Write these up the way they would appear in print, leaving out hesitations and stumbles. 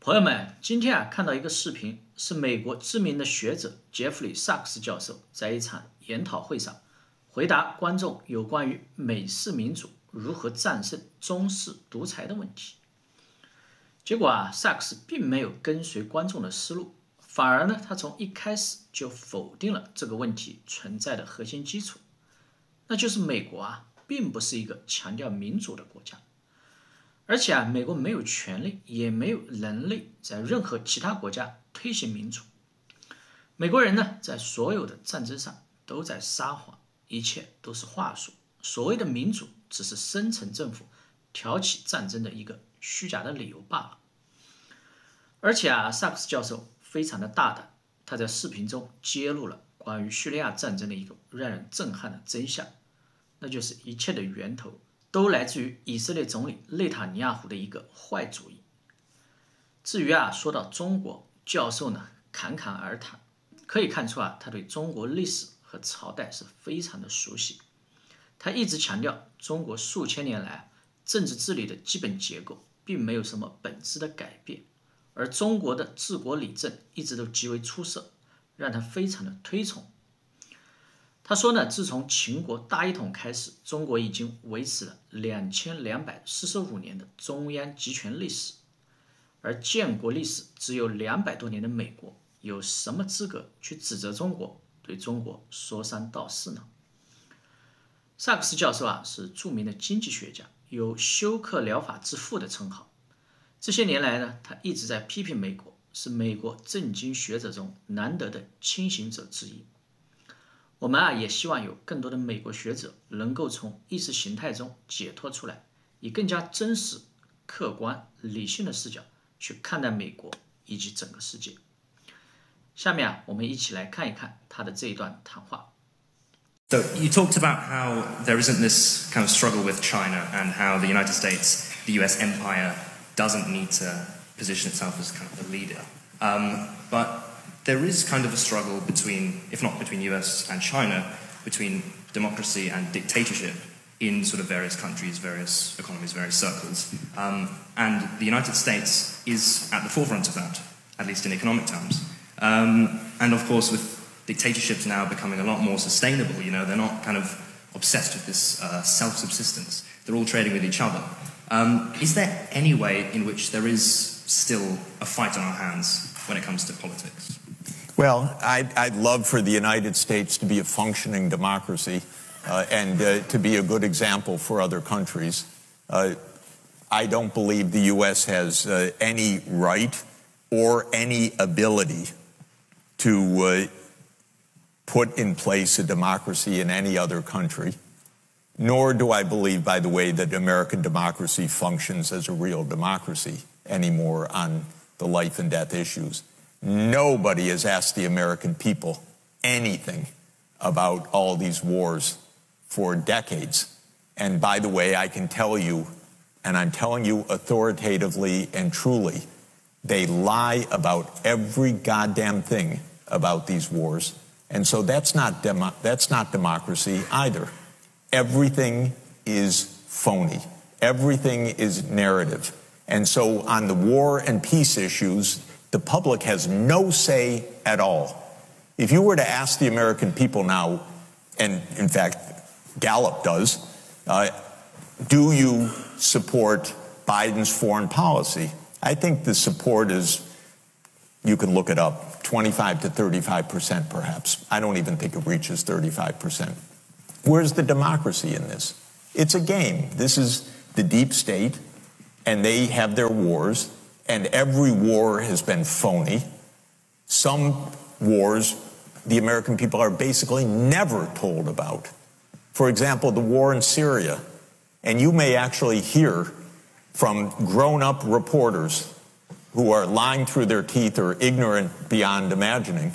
朋友们，今天看到一个视频，是美国知名的学者杰弗里·萨克斯教授在一场研讨会上回答观众有关于美式民主如何战胜中式独裁的问题。结果萨克斯并没有跟随观众的思路，反而他从一开始就否定了这个问题存在的核心基础，那就是美国并不是一个强调民主的国家。而且美国没有权利，也没有能力在任何其他国家推行民主。美国人在所有的战争上都在撒谎，一切都是话术。所谓的民主，只是深层政府挑起战争的一个虚假的理由罢了。而且萨克斯教授非常的大胆，他在视频中揭露了关于叙利亚战争的一个让人震撼的真相，那就是一切的源头都来自于以色列总理内塔尼亚胡的一个坏主意。至于说到中国，教授侃侃而谈，可以看出他对中国历史和朝代是非常的熟悉。他一直强调中国数千年来政治治理的基本结构并没有什么本质的改变，而中国的治国理政一直都极为出色，让他非常的推崇。他说自从秦国大一统开始，中国已经维持了2245年的中央集权历史，而建国历史只有200多年的美国，有什么资格去指责中国，对中国说三道四呢？萨克斯教授是著名的经济学家，有休克疗法之父的称号。这些年来他一直在批评美国，是美国政经学者中难得的清醒者之一。我们也希望有更多的美国学者能够从意识形态中解脱出来，以更加真实、客观、理性的视角去看待美国以及整个世界。下面我们一起来看一看他的这一段谈话。So you talked about how there isn't this kind of struggle with China and how the United States, the US empire, doesn't need to position itself as kind of a leader. But there is kind of a struggle between, if not between US and China, between democracy and dictatorship in sort of various countries, various economies, various circles. And the United States is at the forefront of that, at least in economic terms. And of course, with dictatorships now becoming a lot more sustainable, they're not kind of obsessed with this self-subsistence. They're all trading with each other. Is there any way in which there is still a fight on our hands when it comes to politics? Well, I'd love for the United States to be a functioning democracy and to be a good example for other countries. I don't believe the U.S. has any right or any ability to put in place a democracy in any other country, nor do I believe, by the way, that American democracy functions as a real democracy anymore on the life and death issues. Nobody has asked the American people anything about all these wars for decades. And by the way, I can tell you, and I'm telling you authoritatively and truly, they lie about every goddamn thing about these wars. And so that's not democracy either. Everything is phony. Everything is narrative. And so on the war and peace issues, the public has no say at all. If you were to ask the American people now, and in fact Gallup does, do you support Biden's foreign policy? I think the support is, you can look it up, 25 to 35% perhaps. I don't even think it reaches 35%. Where's the democracy in this? It's a game. This is the deep state, and they have their wars, and every war has been phony. Some wars the American people are basically never told about. For example, the war in Syria. And you may actually hear from grown-up reporters who are lying through their teeth or ignorant beyond imagining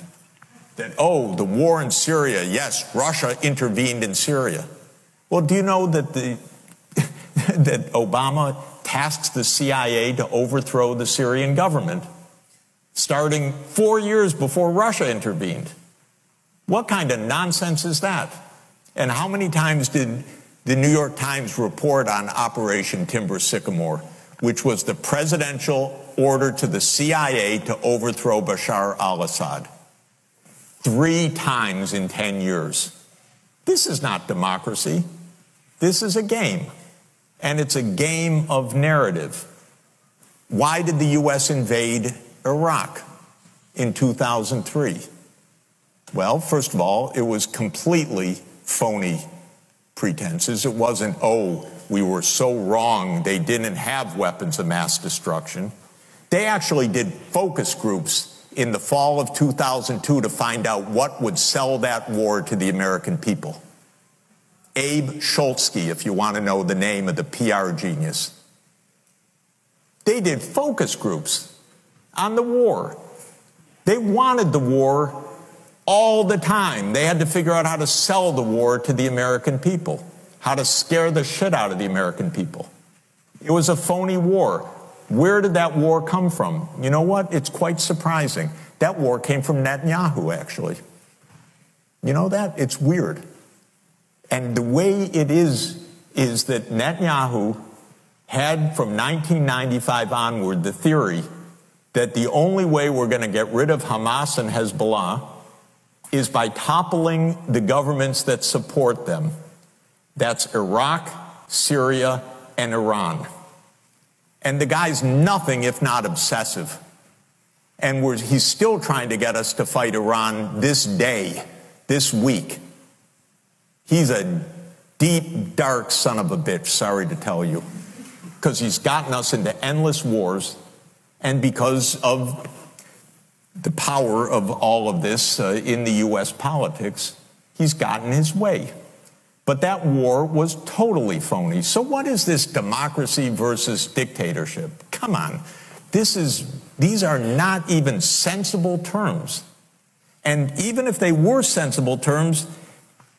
that, oh, the war in Syria, yes, Russia intervened in Syria. Well, do you know that that Obama tasked the CIA to overthrow the Syrian government, starting 4 years before Russia intervened? What kind of nonsense is that? And how many times did the New York Times report on Operation Timber Sycamore which was the presidential order to the CIA to overthrow Bashar al-Assad. 3 times in 10 years. This is not democracy. This is a game. And it's a game of narrative. Why did the U.S. invade Iraq in 2003? Well, first of all, it was completely phony pretenses. It wasn't, oh, we were so wrong, they didn't have weapons of mass destruction. They actually did focus groups in the fall of 2002 to find out what would sell that war to the American people. Abe Schultzke, if you want to know the name of the PR genius. They did focus groups on the war. They wanted the war all the time. They had to figure out how to sell the war to the American people, how to scare the shit out of the American people. It was a phony war. Where did that war come from? You know what? It's quite surprising. That war came from Netanyahu, actually. You know that? It's weird. And the way it is that Netanyahu had, from 1995 onward, the theory that the only way we're going to get rid of Hamas and Hezbollah is by toppling the governments that support them. That's Iraq, Syria, and Iran. And the guy's nothing if not obsessive. And he's still trying to get us to fight Iran this day, this week. He's a deep, dark son of a bitch, sorry to tell you, because he's gotten us into endless wars, and because of the power of all of this in the U.S. politics, he's gotten his way. But that war was totally phony. So what is this democracy versus dictatorship? Come on. These are not even sensible terms. And even if they were sensible terms,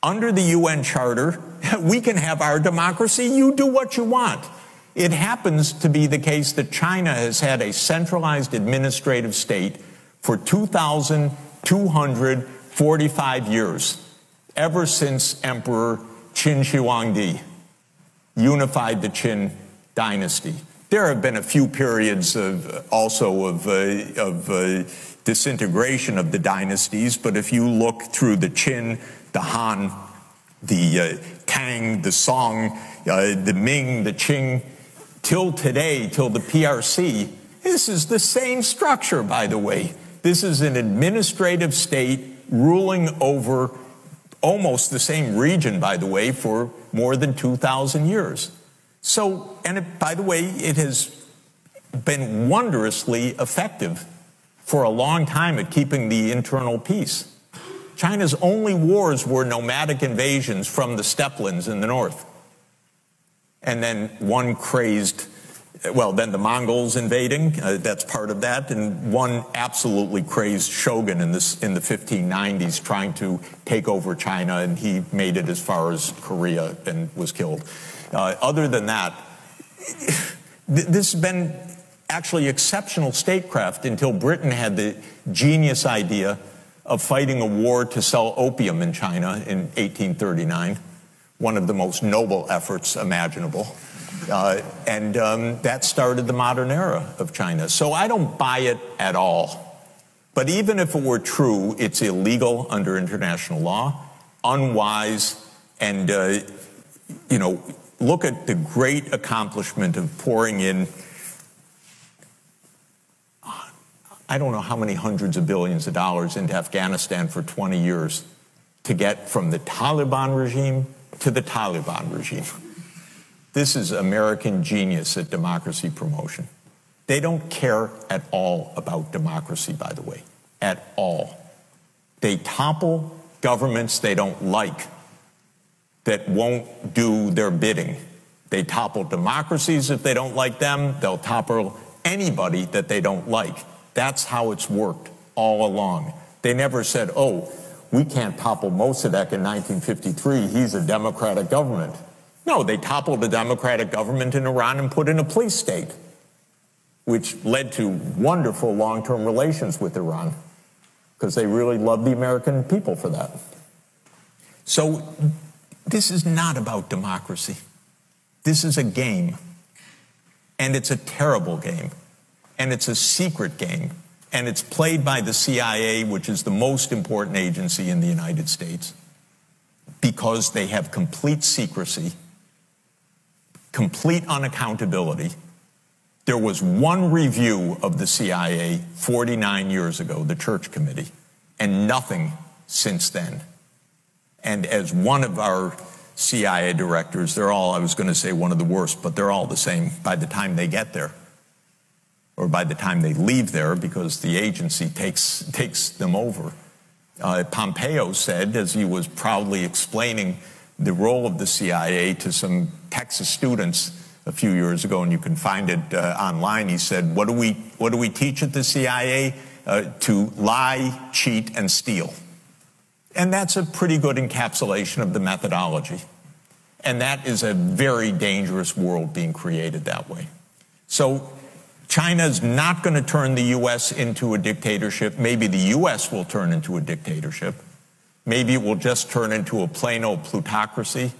under the UN Charter, we can have our democracy. You do what you want. It happens to be the case that China has had a centralized administrative state for 2,245 years, ever since Emperor Qin Shi Huangdi unified the Qin dynasty. There have been a few periods of disintegration of the dynasties, but if you look through the Qin, the Han, the Tang, the Song, the Ming, the Qing, till today, till the PRC, this is the same structure, by the way. This is an administrative state ruling over almost the same region, by the way, for more than 2,000 years. So, by the way, it has been wondrously effective for a long time at keeping the internal peace. China's only wars were nomadic invasions from the steppelands in the north. And then one crazed, well, then the Mongols invading, that's part of that, and one absolutely crazed shogun in the 1590s trying to take over China, and he made it as far as Korea and was killed. Other than that, this has been actually exceptional statecraft until Britain had the genius idea of fighting a war to sell opium in China in 1839, one of the most noble efforts imaginable. That started the modern era of China. So I don't buy it at all. But even if it were true, it's illegal under international law, unwise, and, look at the great accomplishment of pouring in, I don't know how many hundreds of billions of dollars into Afghanistan for 20 years to get from the Taliban regime to the Taliban regime. This is American genius at democracy promotion. They don't care at all about democracy, by the way, at all. They topple governments they don't like, that won't do their bidding. They topple democracies if they don't like them. They'll topple anybody that they don't like. That's how it's worked all along. They never said, oh, we can't topple Mossadegh in 1953. He's a democratic government. No, they toppled the democratic government in Iran and put in a police state, which led to wonderful long-term relations with Iran, because they really love the American people for that. So this is not about democracy. This is a game. And it's a terrible game. And it's a secret game. And it's played by the CIA, which is the most important agency in the United States, because they have complete secrecy, complete unaccountability. There was one review of the CIA 49 years ago, the Church Committee, and nothing since then. And as one of our CIA directors, they're all, I was going to say one of the worst, but they're all the same by the time they get there, or by the time they leave there, because the agency takes them over. Pompeo said, as he was proudly explaining the role of the CIA to some Texas students a few years ago, and you can find it online, he said, what do we teach at the CIA? To lie, cheat, and steal. And that's a pretty good encapsulation of the methodology. And that is a very dangerous world being created that way. So China's not going to turn the U.S. into a dictatorship. Maybe the U.S. will turn into a dictatorship. Maybe it will just turn into a plain old plutocracy.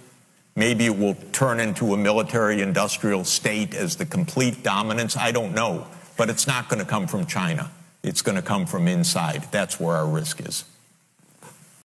Maybe it will turn into a military-industrial state as the complete dominance. I don't know. But it's not going to come from China. It's going to come from inside. That's where our risk is.